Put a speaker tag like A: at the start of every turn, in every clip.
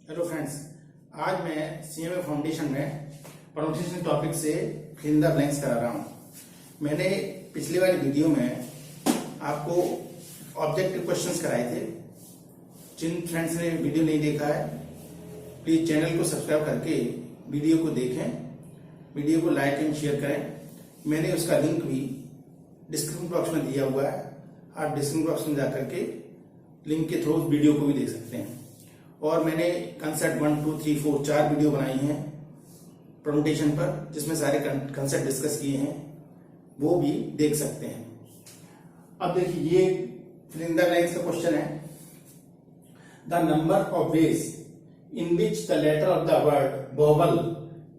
A: Hello friends, आज मैं CMA foundation में प्रोनाउंसिएशन टॉपिक से फिल इन द ब्लैंक्स करा रहा हूँ। मैंने पिछली वाली वीडियो में आपको ऑब्जेक्टिव क्वेश्चंस कराए थे। जिन फ्रेंड्स ने वीडियो नहीं देखा है, प्लीज चैनल को सब्सक्राइब करके वीडियो को देखें, वीडियो को लाइक एंड शेयर करें। मैंने उसका लिंक भी डिस्क्रिप्शन बॉक्स में दिया हुआ है। आप डिस्क्रिप्शन बॉक्स में जाकर के लिंक के थ्रू वीडियो को भी देख सकते हैं। और मैंने कंसेप्ट 1, 2, 3, 4 4 वीडियो बनाई हैं प्रोनाउंसिएशन पर, जिसमें सारे कंसेप्ट डिस्कस किए हैं, वो भी देख सकते हैं। अब देखिए, ये फिल इन द ब्लैंक्स का क्वेश्चन है। The number of ways in which the letter of the word vowel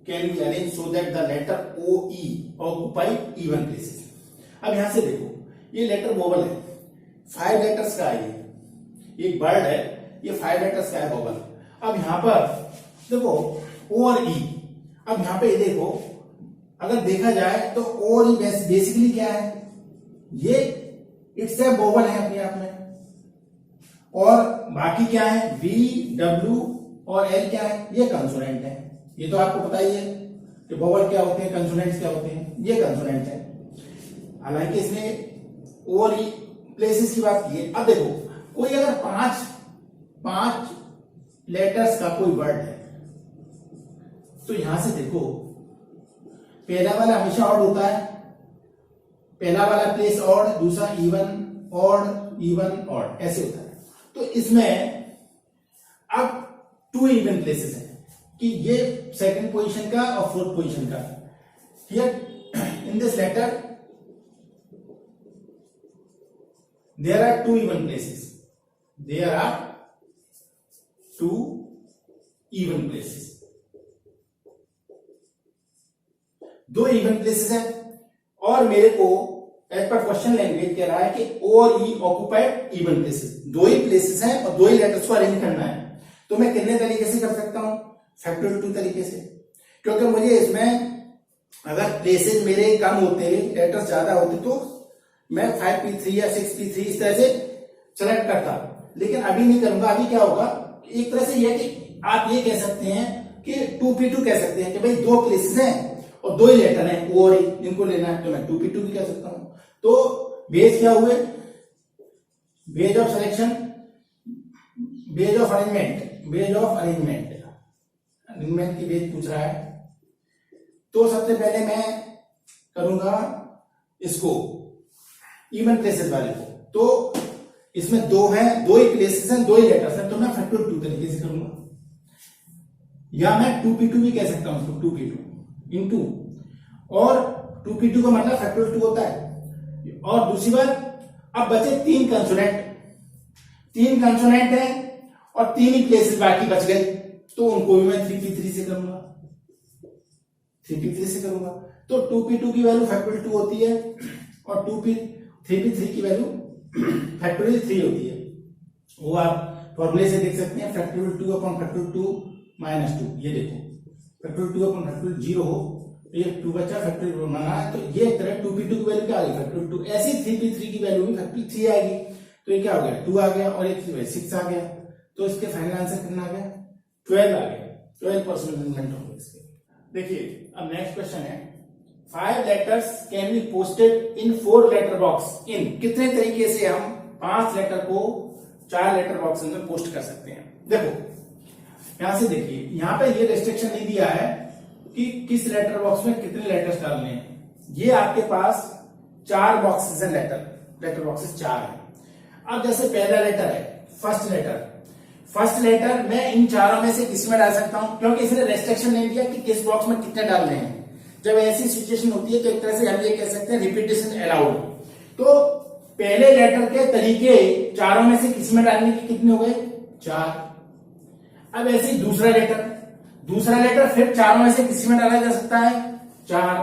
A: can be arrange so that the letter O E occupy even places. अब यहां से देखो, ये लेटर वोवल है, 5 letters का है। ये एक वर्ड है, ये 5 लेटर्स का है वोवल। अब यहां पर देखो ओ और ई। अब यहां पे देखो, अगर देखा जाए तो ओ और ई बेसिकली क्या है, ये इट्स ए वोवल है अपने आप में। और बाकी क्या है, वी, डब्ल्यू और एल क्या है, ये कंसोनेंट है। ये तो आपको पता ही है कि वोवल क्या होते हैं, कंसोनेंट्स क्या होते हैं। ये कंसोनेंट है। हालांकि इसने ओ और ई प्लेसेस की बात की है। अब देखो, कोई अगर पांच लेटर्स का कोई वर्ड है, तो यहां से देखो, पहला वाला हमेशा ऑड होता है। पहला वाला प्लेस ऑड, दूसरा इवन ऑड, इवन ऑड, ऐसे होता है। तो इसमें अब 2 इवन प्लेसेस है कि ये सेकंड पोजीशन का और फोर्थ पोजीशन का। Here in this letter there are 2 even places. There are 2 even places. 2 even places है। और मेरे को एज पर क्वेश्चन लैंग्वेज कह रहा है कि ओ और ई ऑक्युपाइड इवन प्लेसेस। 2 ही प्लेसेस हैं और 2 ही लेटर्स को अरेंज करना है। तो मैं कितने तरीके से कर सकता हूं, फैक्टोरियल 2 तरीके से। क्योंकि मुझे इसमें अगर प्लेसेस मेरे कम होते, लेटर्स ज्यादा होते, तो मैं 5p3 या 6p3 इस तरह से सेलेक्ट करता, लेकिन अभी नहीं करूंगा। अभी क्या होगा, एक तरह से यह कि आप ये कह सकते हैं कि 2p2 कह सकते हैं कि भाई 2 प्लेसेस हैं और 2 ही लेटर हैं, ओ और ई, इनको लेना है, तो मैं 2p2 भी कह सकता हूं। तो बेस क्या हुए, base of selection, base of arrangement, base of arrangement की बेस पूछ रहा है। तो सबसे पहले मैं करूंगा इसको इवन प्लेसेस वाले को। तो इसमें 2 है, 2 ही प्लेसेस हैं, 2 ही लेटर्स हैं, तो मैं फैक्टोरियल 2 तरीके से करूंगा। या मैं 2p2 भी कह सकता हूं उसको, 2p2 इंटू, और 2p2 का मतलब फैक्टोरियल 2 होता है। और दूसरी बार अब बचे 3 कंसोनेंट है और 3 ही प्लेसेस बाकी बच गए, तो उनको भी मैं 3p3 से करूंगा, 3p3 से करूंगा। तो 2p2 की वैल्यू फैक्टोरियल 2 होती है और 3p3 की वैल्यू फैक्टोरियल 3 होती है। वो आप फॉर्मूले से देख सकते हैं, फैक्टोरियल 2 अपॉन फैक्टोरियल 2 माइनस 2। ये देखो, फैक्टोरियल 2 अपॉन फैक्टोरियल 0 हो, तो ये 2 बचा, फैक्टोरियल बना है, तो ये एक तरह 2p2 की वैल्यू क्या आ गई, फैक्टोरियल 2। ऐसे 3p3 की वैल्यू भी फैक्टोरियल 3 आएगी। तो ये क्या हो गया, 2 आ गया और एक 6 आ गया। तो इसके फाइनल आंसर कितना आ गया, 12 आ गया। 12% अरेंजमेंट हो गया इसके। देखिए, अब नेक्स्ट क्वेश्चन है, 5 letters can be posted in 4 letter box in। कितने तरीके से हम 5 लेटर को 4 लेटर बॉक्स में पोस्ट कर सकते हैं। देखो, यहां से देखिए, यहां पे ये रेस्ट्रिक्शन नहीं दिया है कि किस लेटर बॉक्स में कितने लेटर्स डालने हैं। ये आपके पास 4 बॉक्सेस हैं, लेटर बॉक्सेस 4 है। अब जैसे पहला लेटर है, फर्स्ट लेटर मैं इन चारों में से किस में डाल सकता हूं, क्योंकि इसने रेस्ट्रिक्शन नहीं दिया कि किस बॉक्स में कितने डालने हैं। जब ऐसी सिचुएशन होती है तो एक तरह से हम ये कह सकते हैं रिपीटेशन अलाउड। तो पहले लेटर के तरीके चारों में से किस में डालने के कितने हो गए, 4। अब ऐसे ही दूसरा लेटर फिर चारों में से किस में डाला जा सकता है, 4।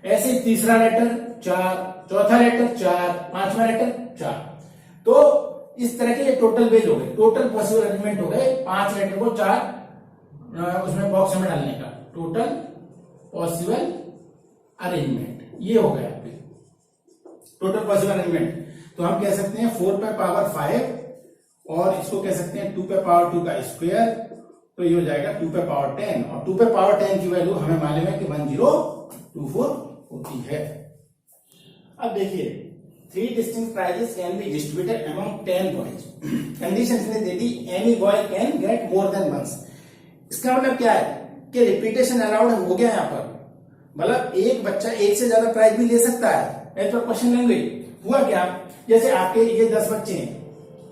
A: ऐसे तीसरा लेटर 4, चौथा लेटर 4, पांचवा लेटर 4। तो इस तरह के टोटल वेज हो गए, टोटल पॉसिबल अरेंजमेंट हो गए 5 लेटर को 4 उसमें बॉक्स में डालने का, टोटल पॉसिबल अरेंजमेंट ये हो गया आपके टोटल पॉसिबल अरेंजमेंट। तो हम कह सकते हैं 4 पे पावर 5 और इसको कह सकते हैं 2 पे पावर 2 का स्क्वायर तो ये हो जाएगा 2 पे पावर 10 और 2 पे पावर 10 की वैल्यू हमें मालूम है कि 1024 होती है। अब देखिए 3 distinct prizes can be distributed among 10 boys. Conditions ने दे दी any boy can get more than once. इसका मतलब क्या है कि रिपीटेशन अलाउड हो गया यहाँ पर, मतलब एक बच्चा एक से ज्यादा प्राइज भी ले सकता है एज पर क्वेश्चन लैंग्वेज। हुआ क्या, जैसे आपके ये 10 बच्चे हैं,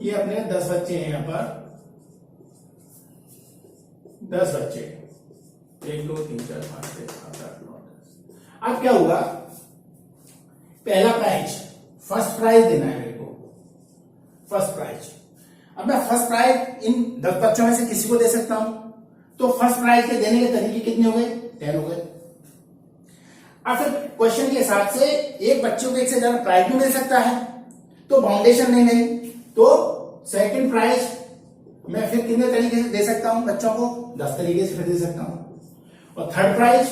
A: ये अपने 10 बच्चे हैं, यहाँ पर 10 बच्चे 1 2 3 4 5 6 7 8 9 10। अब क्या हुआ, पहला प्राइज फर्स्ट प्राइज देना है मेरे को, फर्स्ट प्राइज। अब मैं फर्स्ट प्राइज इन 10 बच्चों में से किसी को दे सकता हूं, तो फर्स्ट प्राइज के देने के तरीके कितने हो गए, 10 हो गए। अब फिर क्वेश्चन के हिसाब से एक बच्चे को एक से ज्यादा प्राइज भी मिल सकता है, तो बाउंडेशन नहीं गई, तो सेकंड प्राइज मैं फिर कितने तरीके से दे सकता हूं बच्चों को, 10 तरीके से फिर दे सकता हूं। और थर्ड प्राइज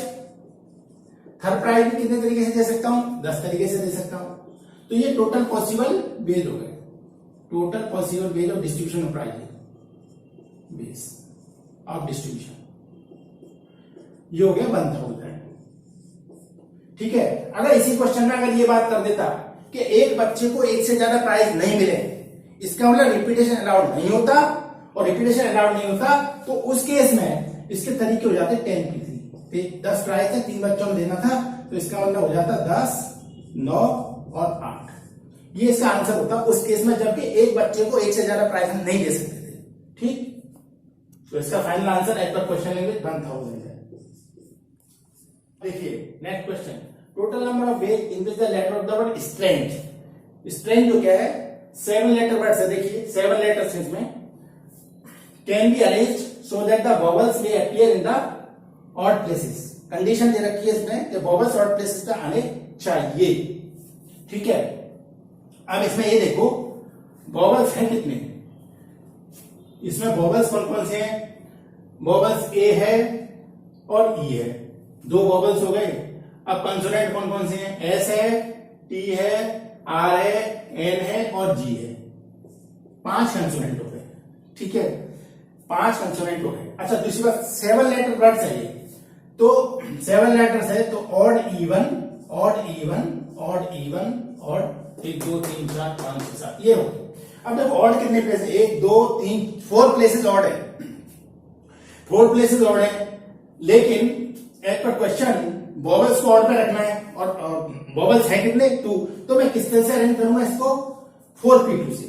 A: भी कितने तरीके से दे सकता हूं, 10 तरीके से दे सकता हूं। तो ये टोटल पॉसिबल वेज हो गए, total possible ways of distribution of prize, base of distribution, ये हो गया 1000। ठीक है, अगर इसी क्वेश्चन में अगर ये बात कर देता कि एक बच्चे को एक से ज्यादा प्राइज नहीं मिले, इसका मतलब रिपीटेशन अलाउड नहीं होता, और रिपीटेशन अलाउड नहीं होता तो उस केस में इसके तरीके हो जाते 10 की 3, 10 प्राइज थे, 3 बच्चों को देना था, तो इसका मतलब हो जाता 10 9 और 8। ये इसका आंसर होता उस केस में जबकि एक बच्चे को एक से ज्यादा प्राइज हम नहीं दे सकते थे। ठीक, तो इसका final answer as per question language 1000 है। देखिए next question, total number of ways in which the letter of the word strange. Strange जो क्या है, 7 लेटर वर्ड है, देखिए 7 लेटर्स इसमें, can be arranged so that the vowels may appear in the odd places. Condition दे रखी है इसमें कि वॉवल्स ऑड प्लेसेस पे आने चाहिए। ठीक है, अब इसमें ये देखो वॉवल्स हैं कितने, इसमें वॉवल्स कौन कौन से हैं, वॉवल्स ए है और ई है, 2 वॉवल्स हो गए। अब कंसोनेंट कौन कौन से हैं, एस है, टी है, आर है, एन है और जी है, 5 कंसोनेंट हो गए। ठीक है, 5 कंसोनेंट हो गए। अच्छा दूसरी बात 7 लेटर वर्ड्स है ये, तो 7 लेटर्स है तो odd even odd even odd even odd 1 2 3 4 5 6 7 ये हो गए। अब देखो ऑड कितने प्लेस है, 1 2 3 4 प्लेसेस ऑड है, 4 प्लेसेस ऑड है, लेकिन एज पर क्वेश्चन वॉवल्स को ऑड पे रखना है और वॉवल्स है कितने 2, तो मैं किस तरह से अरेंज करूंगा इसको, 4p2 से,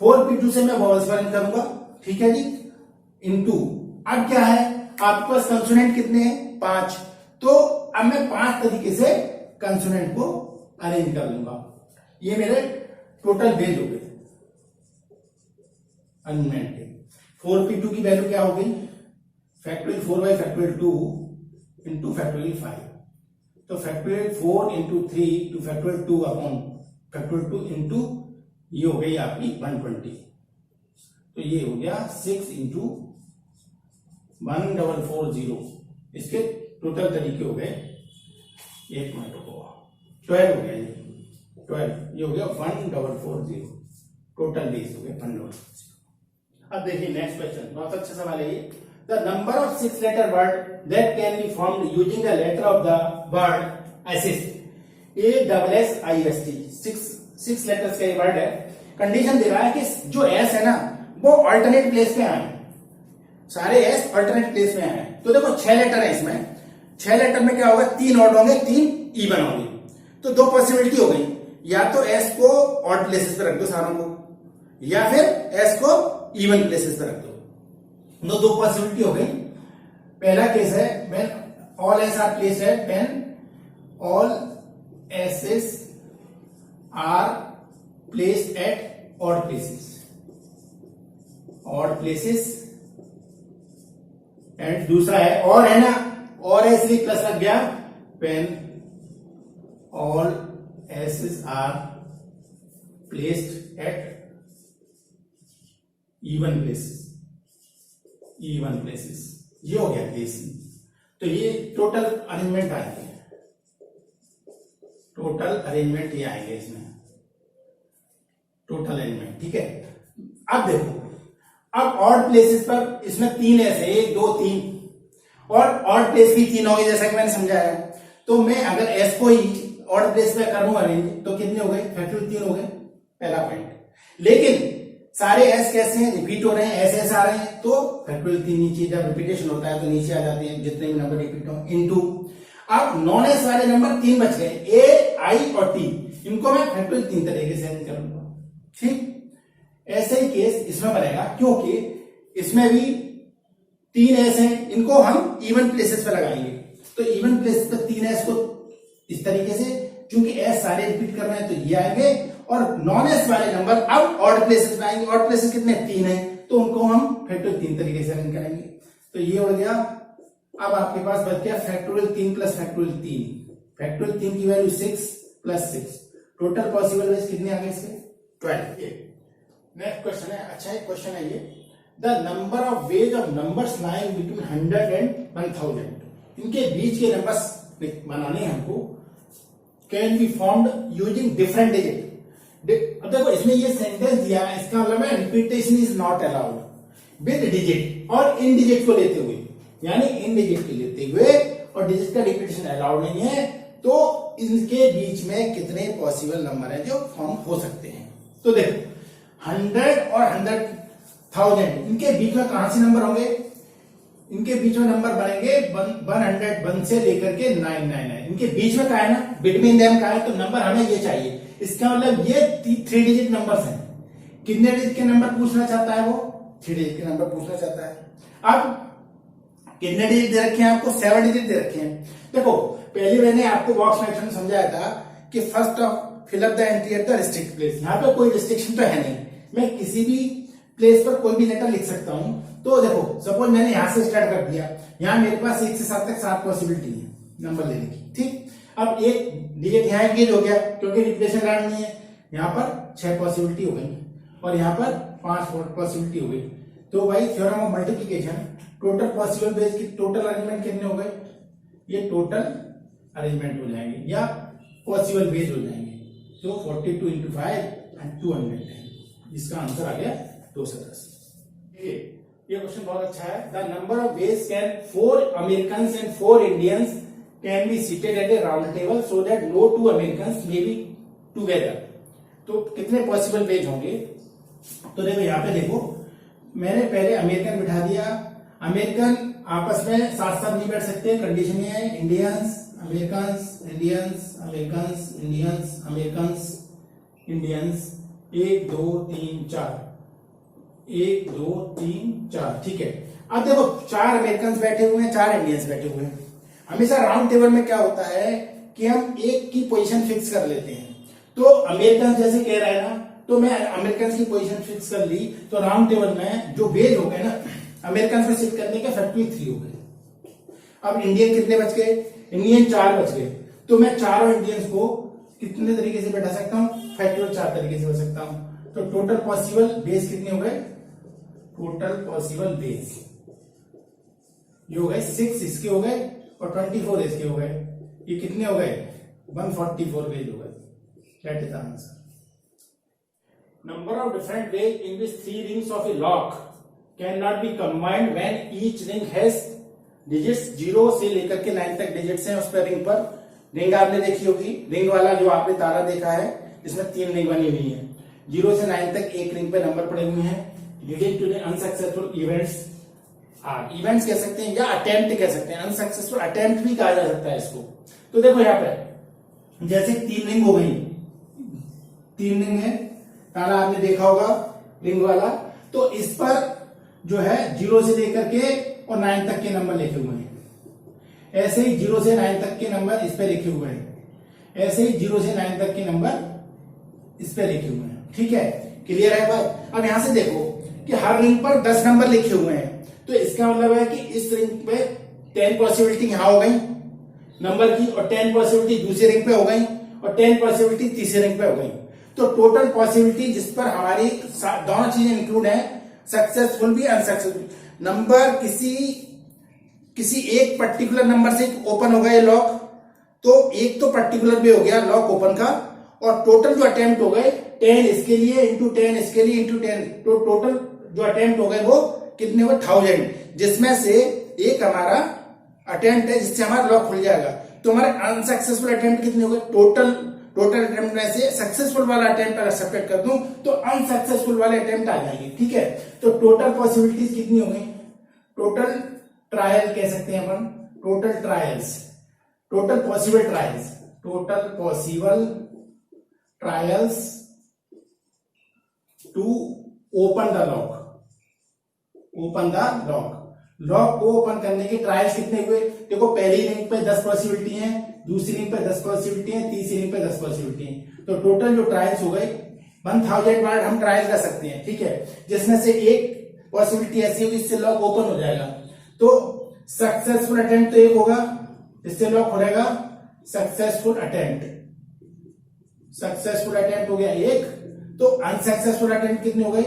A: 4p2 से मैं वॉवल्स पर अरेंज करूंगा। ठीक है जी, इनटू अब क्या है आपके पास कंसोनेंट कितने हैं, 5, तो अब मैं 5 तरीके से कंसोनेंट को अरेंज कर लूंगा। ये मेरे टोटल वेज हो गए अरेंजमेंट के। 4p2 की वैल्यू क्या हो गई, factorial 4 by factorial 2 into factorial 5, तो factorial 4 into 3 two factorial 2 upon factorial 2 into ये हो गई आपकी 120, तो ये हो गया 6 इंटू 1440। इसके टोटल तरीके हो गए, एक मिनट को 12 हो गया, ये 12, ये हो गया 1440, टोटल बेस हो गया 1440। अब देखिए नेक्स्ट क्वेश्चन, बहुत अच्छा सवाल है ये। The number of 6-letter word that can be formed using the letter of the word assist, ASSIST, 6 letters का ये वर्ड है। कंडीशन दे रहा है कि जो एस है ना वो अल्टरनेट प्लेस पे आए, सारे एस अल्टरनेट प्लेस में आए। तो देखो 6 लेटर है इसमें, 6 लेटर में क्या होगा, 3 ऑड होंगे 3 इवन होंगे, तो 2 पॉसिबिलिटी हो गई, या तो एस को ऑड प्लेसेस पे रख दो सारों को, या फिर एस को इवन प्लेसेस पे रख दो, 2 पॉसिबिलिटी हो गई। पहला केस है when all S are placed at, when all S's are placed at odd places, odd places. And दूसरा है और है ना, और है इसलिए प्लस लग गया, when all S's are placed at even places, even places, ये हो गया केस। तो ये टोटल अरेंजमेंट आएंगे, टोटल अरेंजमेंट ये आएंगे इसमें, टोटल अरेंजमेंट। ठीक है, अब देखो अब ऑड प्लेसेस पर इसमें 3 ऐसे 1 2 3 और ऑड प्लेस भी 3 हो गए जैसा कि मैंने समझाया। तो मैं अगर एस को ही ऑड प्लेस पे करूंगा अरेंज तो कितने हो गए, फैक्टोरियल 3 हो गए, पहला पॉइंट। लेकिन सारे एस कैसे हैं, रिपीट हो रहे हैं, एस एस आ रहे हैं, तो फैक्टोरियल 3 नीचे, जब रिपीटेशन होता है तो नीचे आ जाते हैं जितने भी नंबर रिपीट हो, इनटू। अब नॉन एस वाले नंबर 3 बच गए, ए आई और टी, इनको मैं फैक्टोरियल 3 तरीके से अरेंज करूंगा। ठीक, ऐसे ही केस इसमें बनेगा, क्योंकि इसमें भी 3 एस हैं, इनको हम इवन प्लेसेस पे लगाएंगे। तो इवन प्लेसेस पे 3 एस को इस तरीके से, क्योंकि एस सारे रिपीट कर रहे हैं तो ये आएंगे, और नॉन एस वाले नंबर अब ऑड प्लेसेस में आएंगे। ऑड प्लेसेस कितने, 3 है, तो उनको हम फैक्टोरियल 3 तरीके से अरेंज करेंगे। तो ये हो गया। अब आपके पास बच गया फैक्टोरियल 3 प्लस फैक्टोरियल 3। फैक्टोरियल 3 की value 6 plus 6, total possible veg कितने आ गए इसके, 12। नेक्स्ट क्वेश्चन है, अच्छा एक क्वेश्चन है ये, the number of ways of numbers lying between 100 and 1000, इनके बीच के नंबर्स बनाने हैं हमको, can be formed using different digit. अब देखो इसमें ये सेंटेंस दिया है, इसका मतलब है repetition is not allowed with digit, और इन डिजिट को लेते हुए, यानी इन डिजिट को लेते हुए और डिजिट का रिपीटेशन अलाउड नहीं है, तो इनके बीच में कितने पॉसिबल नंबर हैं जो फॉर्म हो सकते हैं। तो देखो 100 और 100,000, इनके बीच में कहां से नंबर होंगे, इनके बीच में नंबर बनेंगे 101 से लेकर के 999, इनके बीच में क्या है ना, बिटवीन देम का है, तो नंबर हमें ये चाहिए। इसका मतलब ये 3 डिजिट नंबर्स हैं। कितने डिजिट के नंबर पूछना चाहता है वो, 3 डिजिट के नंबर पूछना चाहता है। अब कितने डिजिट दे रखे हैं आपको, 7 डिजिट दे रखे हैं। देखो पहले मैंने आपको बॉक्स मैथड में समझाया था कि first of fill up the entry at the restrict place. यहाँ पे कोई रिस्ट्रिक्शन तो है नहीं, मैं किसी भी प्लेस पर कोई भी लेटर लिख सकता हूं। तो देखो सपोज मैंने यहां से स्टार्ट कर दिया, यहां मेरे पास 1 से 7 तक 7 पॉसिबिलिटी है नंबर लेने की। ठीक, अब एक डिजिट यहाँ एंगेज हो गया क्योंकि रिप्लेसन लाइन नहीं है, यहाँ पर 6 पॉसिबिलिटी हो गई और यहाँ पर 5 पॉसिबिलिटी हो गई। तो भाई theorem of multiplication, total possible base की टोटल अरेंजमेंट कितने हो गए, ये टोटल अरेंजमेंट हो जाएंगे या पॉसिबल बेस हो जाएंगे। तो 42 into 5 and 210, इसका आंसर आ गया 210। ये क्वेश्चन बहुत अच्छा है। The number of ways can 4 American and 4 Indians can be seated at a round table so that no 2 American may be together. तो कितने पॉसिबल वेज होंगे, तो देखो यहाँ पे देखो मैंने पहले अमेरिकन बिठा दिया, अमेरिकन आपस में साथ साथ नहीं बैठ सकते, कंडीशन ये है Indians Americans Indians Americans Indians Americans Indians, 1 2 3 4, 1 2 3 4, ठीक है। अब देखो 4 अमेरिकन बैठे हुए हैं, 4 इंडियंस बैठे हुए हैं। हमेशा राउंड टेबल में क्या होता है कि हम एक की पोजीशन फिक्स कर लेते हैं। तो अमेरिकन जैसे कह रहा है ना, तो मैं अमेरिकन की पोजीशन फिक्स कर ली, तो राउंड टेबल में जो वेज हो गए ना अमेरिकन में शिफ्ट करने के फैक्टोरियल 3 हो गए। अब इंडियन कितने बच गए, इंडियन 4 बच गए, तो मैं चारों इंडियंस को कितने तरीके से बैठा सकता हूं, फैक्टोरियल 4 तरीके से बैठ सकता हूं। तो टोटल पॉसिबल बेस कितने हो गए, टोटल पॉसिबल बेस ये हो गए 6 इसके हो गए और 24 इसके हो गए, ये कितने हो गए 144 वेज हो गए। That is the answer. Number of different ways in which 3 rings of A lock can not be combined when each ring has digits 0 से लेकर के 9 तक डिजिट्स हैं। उस पर रिंग पर रिंग आपने देखी होगी, रिंग वाला जो आपने तारा देखा है इसमें 3 रिंग बनी हुई है, 0 से 9 तक एक रिंग पे नंबर पड़े हुए हैं। Leading to the unsuccessful events are, events कह सकते हैं या अटेम्प्ट कह सकते हैं, अनसक्सेसफुल अटेम्प्ट भी कहा जा सकता है इसको। तो देखो यहाँ पे जैसे 3 रिंग हो गई, 3 रिंग है, तारा आपने देखा होगा रिंग वाला, तो इस पर जो है 0 से लेकर के और 9 तक के नंबर लिखे हुए हैं। ऐसे ही 0 से 9 तक के नंबर इस पे लिखे हुए हैं, ऐसे ही 0 से 9 तक के नंबर इस पे लिखे हुए हैं। ठीक है, क्लियर है बात। अब यहां से देखो कि हर रिंग पर 10 नंबर लिखे हुए हैं, तो इसका मतलब है कि इस रिंग पे 10 पॉसिबिलिटी यहां हो गई नंबर की, और 10 पॉसिबिलिटी दूसरी रिंग पे हो गई, और 10 पॉसिबिलिटी तीसरी रिंग पे हो गई। तो टोटल पॉसिबिलिटी जिस पर हमारी दोनों चीजें इंक्लूड है, सक्सेसफुल भी अनसक्सेसफुल नंबर, किसी एक पर्टिकुलर नंबर से ओपन हो गया लॉक, तो एक तो पर्टिकुलर भी हो गया लॉक ओपन का, और टोटल जो अटेम्प्ट हो गए 10 इसके लिए इंटू 10 इसके लिए इंटू 10, तो टोटल जो अटेम्प्ट हो गए वो कितने हुए 1000, जिसमें से एक हमारा अटेम्प्ट है जिससे हमारा लॉक खुल जाएगा। तो हमारे अनसक्सेसफुल अटेम्प्ट कितने हो गए, टोटल अटेम्प्ट में से सक्सेसफुल वाला अटेम्प्ट अगर सब्ट्रैक्ट कर दूं तो अनसक्सेसफुल वाले अटेम्प्ट आ जाएंगे। ठीक है, तो टोटल पॉसिबिलिटीज कितनी हो गई, टोटल ट्रायल कह सकते हैं अपन, total trials, total possible trials, total possible trials to open the lock, open the lock, lock को ओपन करने के ट्रायल्स कितने हुए, देखो पहली लिंक पे 10 पॉसिबिलिटी है, दूसरी लिंक पे 10 पॉसिबिलिटी है, तीसरी लिंक पे 10 पॉसिबिलिटी है, तो टोटल जो ट्रायल्स हो गए 1000 बार हम ट्रायल कर सकते हैं। ठीक है, जिसमें से एक पॉसिबिलिटी ऐसी होगी जिससे लॉक ओपन हो जाएगा, तो सक्सेसफुल अटेम्प्ट तो एक होगा जिससे लॉक हो जाएगा, सक्सेसफुल अटेम्प्ट, सक्सेसफुल अटेम्प्ट हो गया एक, तो अनसक्सेसफुल अटेम्प्ट कितने हो गए,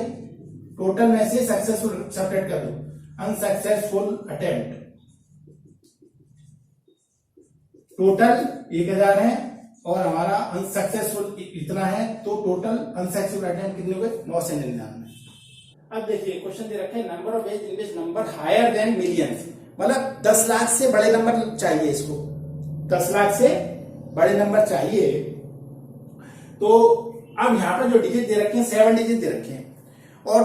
A: टोटल में से सक्सेसफुल सेपरेट कर दो, अनसक्सेसफुल अटेम्प्ट टोटल 1000 है और हमारा अनसक्सेसफुल इतना है, तो टोटल अनसक्सेसफुल अटेम्प्ट कितने हो गए 999। अब देखिए क्वेश्चन दे रखे हैं number of ways in which number higher than millions, मतलब 10 लाख से बड़े नंबर चाहिए इसको, 10 लाख से बड़े नंबर चाहिए। तो अब यहां पर जो डिजिट दे रखे हैं 7 डिजिट दे रखे हैं, और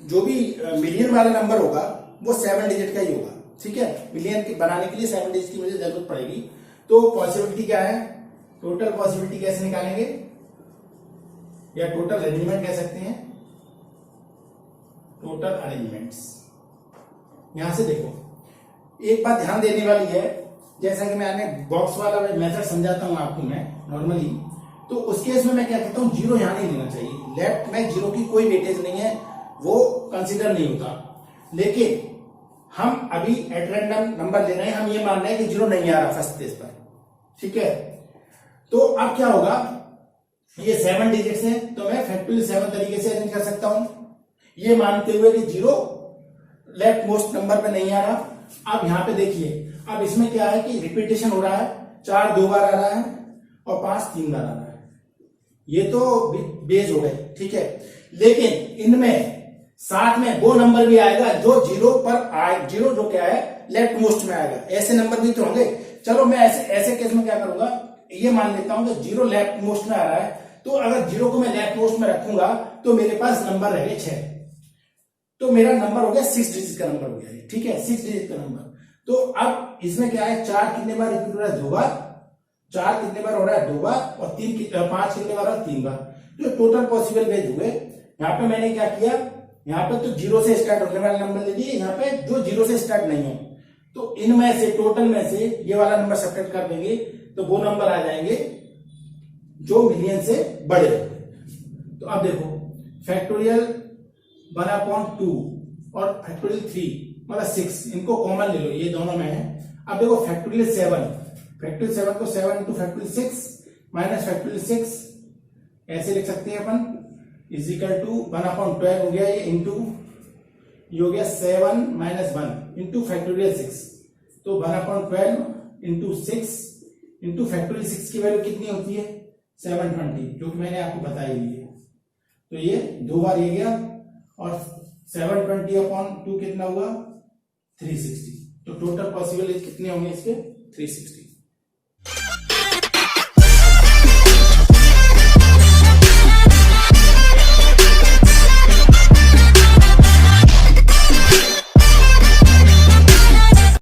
A: जो भी मिलियन वाला नंबर होगा वो 7 डिजिट का ही होगा। ठीक है, मिलियन के बनाने के लिए 7 डिजिट की मुझे जरूरत पड़ेगी। तो पॉसिबिलिटी क्या है, टोटल पॉसिबिलिटी कैसे निकालेंगे, या टोटल अरेंजमेंट कह सकते हैं, टोटल अरेंजमेंट्स। यहां से देखो एक बात ध्यान देने वाली है, जैसा कि मैंने बॉक्स वाला मेथड समझाता हूं आपको मैं नॉर्मली, तो उस केस में मैं क्या कहता हूं, जीरो यहां नहीं लेना चाहिए, लेफ्ट में जीरो की कोई वेटेज नहीं है, वो कंसीडर नहीं होता। लेकिन हम अभी एट रैंडम नंबर ले रहे हैं, हम ये मान रहे हैं कि जीरो नहीं आ रहा फर्स्ट पेज पर। ठीक है, तो अब क्या होगा, ये 7 डिजिट्स हैं, तो मैं फैक्टोरियल 7 तरीके से अरेंज कर सकता हूं, ये मानते हुए कि जीरो लेफ्ट मोस्ट नंबर पे नहीं आ रहा। अब यहां पे देखिए, अब इसमें क्या है कि रिपीटेशन हो रहा है, 4 2 बार आ रहा है और 5 3 बार आ रहा है, ये तो बेस हो गए। ठीक है, लेकिन इनमें साथ में वो नंबर भी आएगा जो जीरो पर आए, जीरो जो क्या है लेफ्ट मोस्ट में आएगा, ऐसे नंबर भी तो होंगे। चलो मैं ऐसे केस में क्या करूंगा, ये मान लेता हूं कि जीरो लेफ्ट मोस्ट में आ रहा है, तो अगर जीरो को मैं लेफ्ट मोस्ट में रखूंगा तो मेरे पास नंबर रहेगा 6, तो मेरा नंबर हो गया 6 डिजिट का नंबर हो गया। ठीक है, 6 डिजिट का नंबर। तो अब इसमें क्या है, 4 कितने बार रिपीट हो रहा है, 2 बार, 4 कितने बार हो रहा है 2 बार, और 5 कितने बार हो रहा है 3 बार। तो टोटल पॉसिबल वेज हुए। यहाँ पे मैंने क्या किया, यहाँ पे तो जीरो से स्टार्ट होने वाले नंबर ले लिए, यहाँ पे जो जीरो से स्टार्ट नहीं है, तो इनमें से टोटल में से ये वाला नंबर सब्ट्रैक्ट कर देंगे, तो वो नंबर आ जाएंगे जो मिलियन से बड़े। तो अब देखो फैक्टोरियल 1/2 और फैक्टोरियल 3 मतलब 6, इनको कॉमन ले लो, ये दोनों में है। अब देखो फैक्टोरियल 7, फैक्टोरियल 7 को 7 इंटू फैक्टोरियल 6 माइनस फैक्टोरियल 6 ऐसे लिख सकते हैं अपन, इज इक्वल टू 1/12 हो गया, ये इंटू ये हो गया 7 माइनस 1 इंटू फैक्टोरियल 6, तो 1/12 इंटू 6 इंटू फैक्टोरियल 6 की वैल्यू कितनी होती है 720, जो कि मैंने आपको बताई हुई है। तो ये 2 बार ये गया, और 720/2 कितना हुआ 360, तो टोटल पॉसिबल कितने होंगे इसके 360।